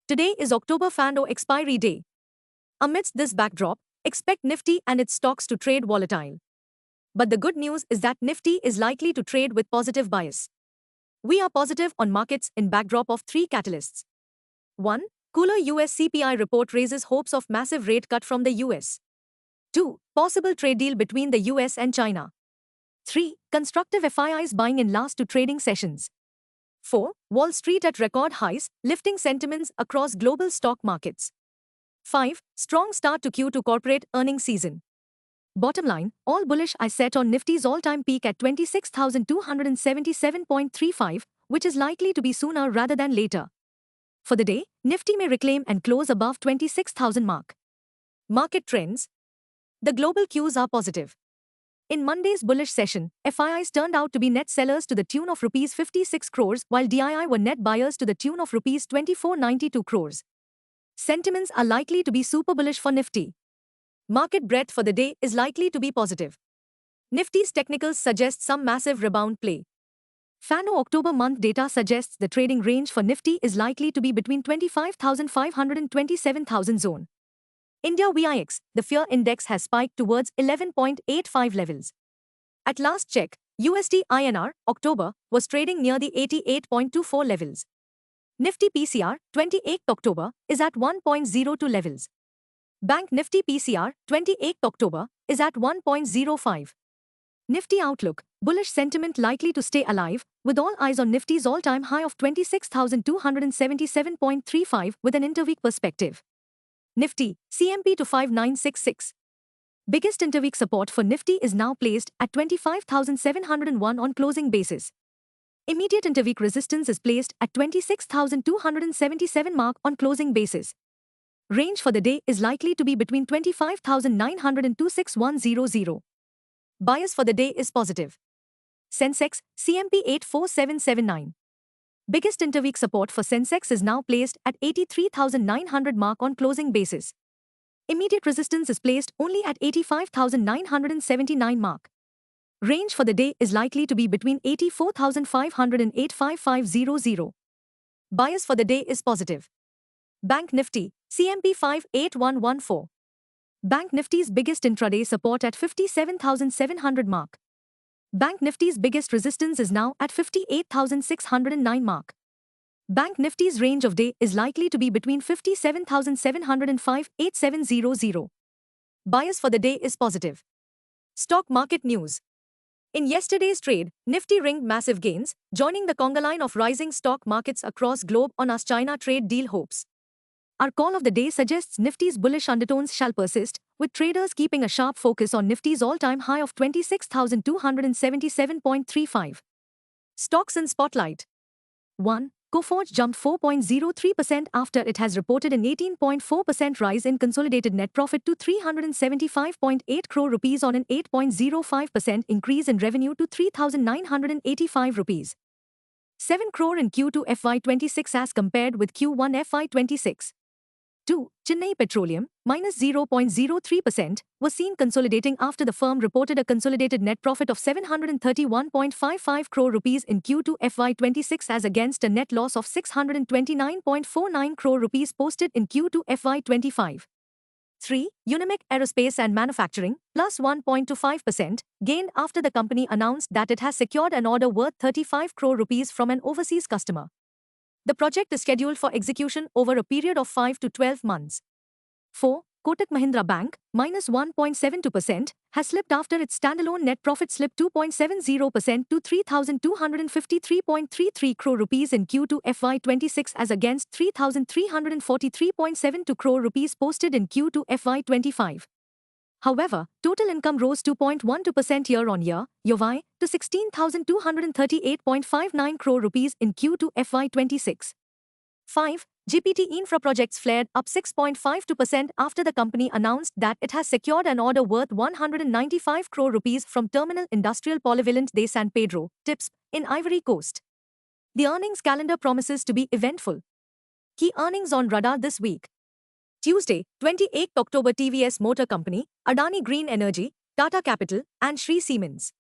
Today is October Fando expiry day. Amidst this backdrop, expect Nifty and its stocks to trade volatile. But the good news is that Nifty is likely to trade with positive bias. We are positive on markets in backdrop of three catalysts. 1. Cooler US CPI report raises hopes of massive rate cut from the US. 2. Possible trade deal between the US and China. 3. Constructive FIIs buying in last two trading sessions. 4. Wall Street at record highs, lifting sentiments across global stock markets. 5. Strong start to Q2 corporate earnings season. Bottom line, all bullish I set on Nifty's all-time peak at 26,277.35, which is likely to be sooner rather than later. For the day, Nifty may reclaim and close above 26,000 mark. Market trends. The global cues are positive. In Monday's bullish session, FIIs turned out to be net sellers to the tune of Rs 56 crores while DII were net buyers to the tune of Rs 2492 crores. Sentiments are likely to be super bullish for Nifty. Market breadth for the day is likely to be positive. Nifty's technicals suggest some massive rebound play. Fano October month data suggests the trading range for Nifty is likely to be between 25,500 and 27,000 zone. India VIX, the fear index has spiked towards 11.85 levels. At last check, USD INR, October, was trading near the 88.24 levels. Nifty PCR, 28th October, is at 1.02 levels. Bank Nifty PCR, 28th October, is at 1.05. Nifty outlook, bullish sentiment likely to stay alive, with all eyes on Nifty's all-time high of 26,277.35 with an interweek perspective. Nifty, CMP to 5966. Biggest interweek support for Nifty is now placed at 25,701 on closing basis. Immediate interweek resistance is placed at 26,277 mark on closing basis. Range for the day is likely to be between 25,900 and 26100. Bias for the day is positive. Sensex, CMP 84779. Biggest interweek support for Sensex is now placed at 83,900 mark on closing basis. Immediate resistance is placed only at 85,979 mark. Range for the day is likely to be between 84,500 and 85500. Bias for the day is positive. Bank Nifty, CMP 58114. Bank Nifty's biggest intraday support at 57,700 mark. Bank Nifty's biggest resistance is now at 58,609 mark. Bank Nifty's range of day is likely to be between 57,700 and 58700. Bias for the day is positive. Stock market news. In yesterday's trade, Nifty ringed massive gains, joining the conga line of rising stock markets across globe on US-China trade deal hopes. Our call of the day suggests Nifty's bullish undertones shall persist, with traders keeping a sharp focus on Nifty's all-time high of 26,277.35. Stocks in spotlight. 1. Coforge jumped 4.03% after it has reported an 18.4% rise in consolidated net profit to 375.8 crore rupees on an 8.05% increase in revenue to 3,985 rupees. 7 crore in Q2 FY26 as compared with Q1 FY26. 2. Chennai Petroleum, minus 0.03%, was seen consolidating after the firm reported a consolidated net profit of 731.55 crore rupees in Q2 FY26 as against a net loss of 629.49 crore rupees posted in Q2 FY25. 3. Unimec Aerospace and Manufacturing, plus 1.25%, gained after the company announced that it has secured an order worth 35 crore rupees from an overseas customer. The project is scheduled for execution over a period of 5 to 12 months. 4. Kotak Mahindra Bank, minus 1.72%, has slipped after its standalone net profit slipped 2.70% to 3,253.33 crore rupees in Q2 FY26 as against 3,343.72 crore rupees posted in Q2 FY25. However, total income rose 2.12% year-on-year, YoY, to 16,238.59 crore rupees in Q2 FY26. 5. GPT Infra Projects flared up 6.52% after the company announced that it has secured an order worth 195 crore rupees from Terminal Industrial Polyvalent de San Pedro, TIPS, in Ivory Coast. The earnings calendar promises to be eventful. Key earnings on radar this week. Tuesday, 28th October TVS Motor Company, Adani Green Energy, Tata Capital, and Shree Siemens.